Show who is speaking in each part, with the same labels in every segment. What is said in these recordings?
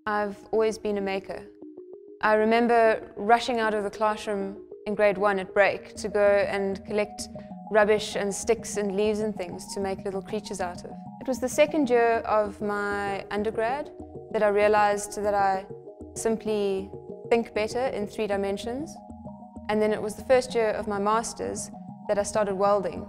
Speaker 1: I've always been a maker. I remember rushing out of the classroom in grade 1 at break to go and collect rubbish and sticks and leaves and things to make little creatures out of. It was the second year of my undergrad that I realized that I simply think better in 3 dimensions. And then it was the first year of my master's that I started welding.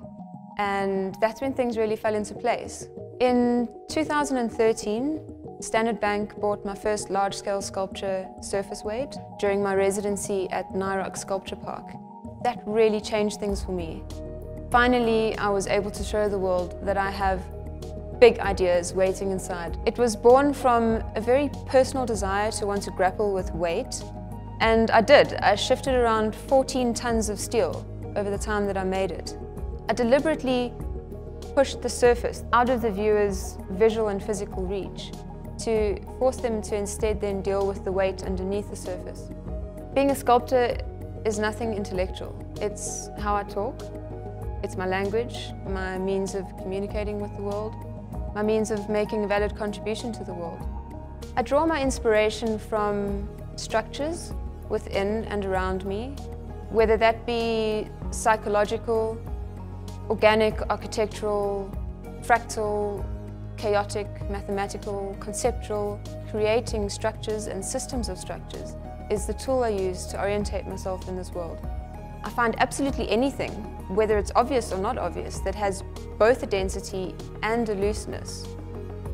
Speaker 1: And that's when things really fell into place. In 2013, Standard Bank bought my first large-scale sculpture surface weight during my residency at Nyrock Sculpture Park. That really changed things for me. Finally, I was able to show the world that I have big ideas waiting inside. It was born from a very personal desire to want to grapple with weight, and I did. I shifted around 14 tons of steel over the time that I made it. I deliberately pushed the surface out of the viewer's visual and physical reach to force them to instead then deal with the weight underneath the surface. Being a sculptor is nothing intellectual. It's how I talk, it's my language, my means of communicating with the world, my means of making a valid contribution to the world. I draw my inspiration from structures within and around me, whether that be psychological, organic, architectural, fractal, chaotic, mathematical, conceptual. Creating structures and systems of structures is the tool I use to orientate myself in this world. I find absolutely anything, whether it's obvious or not obvious, that has both a density and a looseness,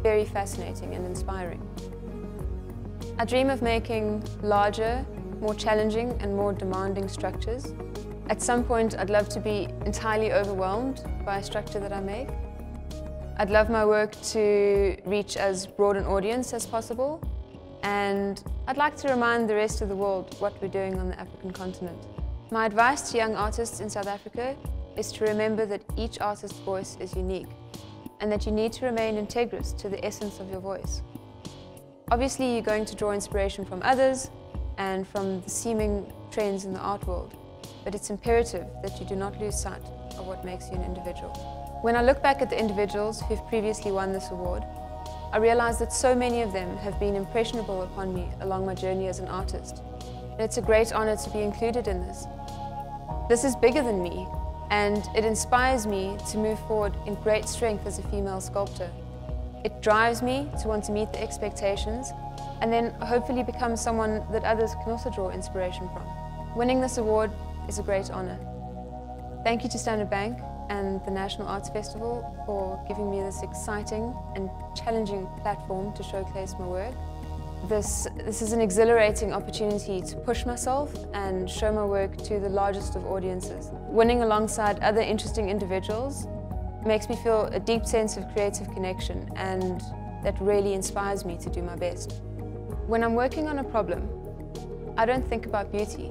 Speaker 1: very fascinating and inspiring. I dream of making larger, more challenging and more demanding structures. At some point, I'd love to be entirely overwhelmed by a structure that I make. I'd love my work to reach as broad an audience as possible, and I'd like to remind the rest of the world what we're doing on the African continent. My advice to young artists in South Africa is to remember that each artist's voice is unique, and that you need to remain integrous to the essence of your voice. Obviously, you're going to draw inspiration from others and from the seeming trends in the art world, but it's imperative that you do not lose sight of what makes you an individual. When I look back at the individuals who've previously won this award, I realize that so many of them have been impressionable upon me along my journey as an artist. And it's a great honor to be included in this. This is bigger than me, and it inspires me to move forward in great strength as a female sculptor. It drives me to want to meet the expectations and then hopefully become someone that others can also draw inspiration from. Winning this award is a great honor. Thank you to Standard Bank and the National Arts Festival for giving me this exciting and challenging platform to showcase my work. This is an exhilarating opportunity to push myself and show my work to the largest of audiences. Winning alongside other interesting individuals makes me feel a deep sense of creative connection, and that really inspires me to do my best. When I'm working on a problem, I don't think about beauty,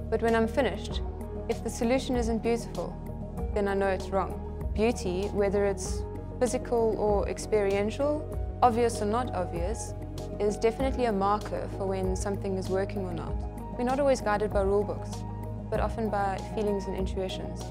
Speaker 1: but when I'm finished, if the solution isn't beautiful, then I know it's wrong. Beauty, whether it's physical or experiential, obvious or not obvious, is definitely a marker for when something is working or not. We're not always guided by rule books, but often by feelings and intuitions.